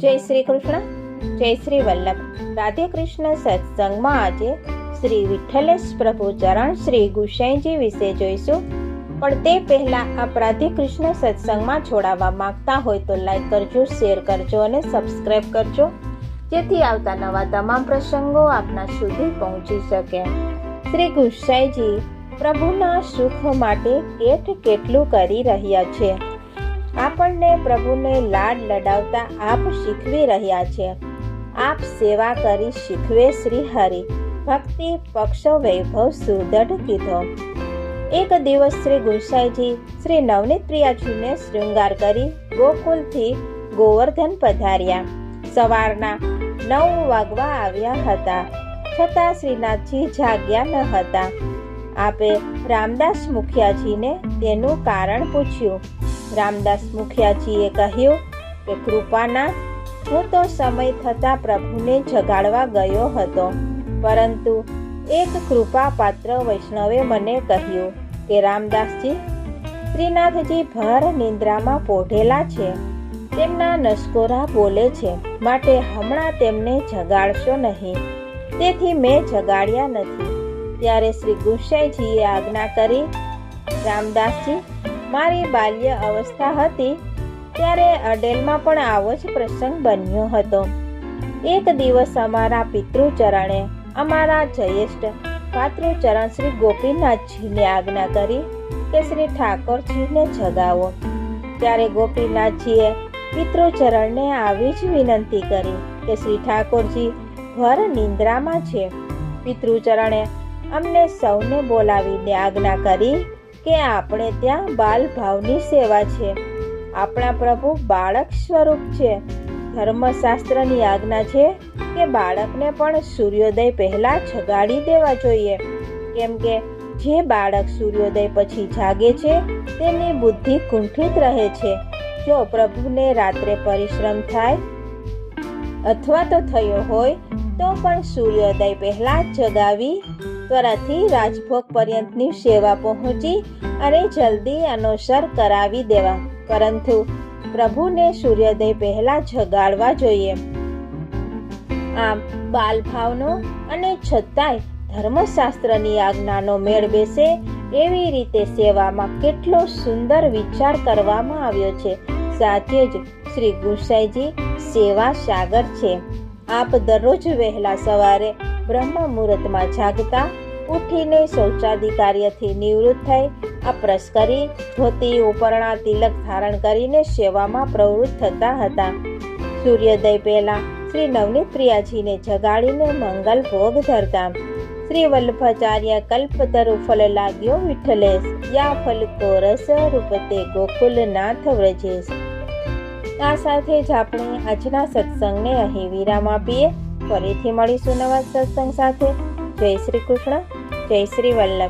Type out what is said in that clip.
જય શ્રી કૃષ્ણ, જય શ્રી વલ્લભ. રાધે કૃષ્ણ સત્સંગમાં આજે શ્રી વિઠ્ઠલેશ પ્રભુ ચરણ શ્રી ગુસાઈજી વિશે જોઈશું. પણ તે પહેલા આપ રાધે કૃષ્ણ સત્સંગમાં જોડાવા માંગતા હોય તો લાઈક કરજો, શેર કરજો અને સબસ્ક્રાઈબ કરજો, જેથી આવતા નવા તમામ પ્રસંગો આપના સુધી પહોંચી શકે. શ્રી ગુસાઈજી પ્રભુના સુખ માટે કેટલું કરી રહ્યા છે. આપણને પ્રભુને લાડ લડાવતા આપ શીખવી રહ્યા છે. આપ સેવા કરી શીખવે શ્રી હરિ, ભક્તિ પક્ષ વૈભવ સુદઢ કીધો. એક દિવસ શ્રી ગુસાઈજી શ્રી નવનીત પ્રિયાજીને શૃંગાર કરી ગોકુલથી ગોવર્ધન પધાર્યા. સવારના 9 વાગવા આવ્યા હતા, છતાં શ્રીનાથજી જાગ્યા ન હતા. આપે રામદાસ મુખિયાજીને તેનું કારણ પૂછ્યું. રામદાસ મુખિયાજીએ કહ્યું કે કૃપાનાથ, હું તો સમય થતાં પ્રભુને જગાડવા ગયો હતો, પરંતુ એક કૃપા પાત્ર વૈષ્ણવે મને કહ્યું કે રામદાસજી, શ્રીનાથજી ભર નિંદ્રામાં પોઢેલા છે, તેમના નસકોરા બોલે છે, માટે હમણાં તેમને જગાડશો નહીં. તેથી મેં જગાડ્યા નથી. ત્યારે શ્રી ગુસાઈજીએ આજ્ઞા કરી, રામદાસજી, મારી બાલ્ય અવસ્થા હતી ત્યારે અડેલમાં પણ આવો જ પ્રસંગ બન્યો હતો. એક દિવસ અમારા પિતૃચરણે અમારા જયેષ્ઠ ભાતૃચરણ શ્રી ગોપીનાથજીને આજ્ઞા કરી કે શ્રી ઠાકોરજીને જગાવો. ત્યારે ગોપીનાથજીએ પિતૃચરણને આવી જ વિનંતી કરી કે શ્રી ઠાકોરજી ભર નિંદ્રામાં છે. પિતૃચરણે અમને સૌને બોલાવીને આજ્ઞા કરી કે આપણે ત્યાં બાલ ભાવની સેવા છે. આપણા પ્રભુ બાળક સ્વરૂપ છે. ધર્મશાસ્ત્રની આજ્ઞા છે કે બાળકને પણ સૂર્યોદય પહેલા જગાડી દેવા જોઈએ, કેમ કે જે બાળક સૂર્યોદય પછી જાગે છે તેની બુદ્ધિ કુંઠિત રહે છે. જો પ્રભુને રાત્રે પરિશ્રમ થાય અથવા તો થયો હોય તો પણ સૂર્યોદય પહેલા જગાવી ત્વરાથી રાજભોગ પર્યંતની સેવા પહોંચી અને જલ્દી અનુસર કરાવી દેવા, પરંતુ પ્રભુને સૂર્યોદય પહેલા જગાડવા જોઈએ. આમ બાલભાવનો અને છતાંય ધર્મશાસ્ત્રની આજ્ઞાનો મેળ બેસે એવી રીતે સેવામાં કેટલો સુંદર વિચાર કરવામાં આવ્યો છે. સાચે જ શ્રી ગુસાઈજી સેવા સાગર છે. આપ દરરોજ વહેલા સવારે બ્રહ્મ મુહૂર્તમાં જાગતા, ઉઠીને શૌચાદિ કાર્યથી નિવૃત્ત થઈ અપ્રસ કરી ધોતી ઉપરણા તિલક ધારણ કરીને સેવામાં પ્રવૃત્ત થતા હતા. સૂર્યોદય પહેલા શ્રી નવનીત પ્રિયાજીને જગાડીને મંગલ ભોગ ધરતા. શ્રી વલ્લભાચાર્ય કલ્પતરુ ફલ લાગ્યો વિઠ્ઠલેશ, યા ફલ કો રસ રૂપતે ગોકુલનાથ વ્રજેશ. આ સાથે જ આપણે આજના સત્સંગને અહીં વિરામ આપીએ. ફરીથી મળીશું નવા સત્સંગ સાથે. જય શ્રી કૃષ્ણ, જય શ્રી વલ્લભ.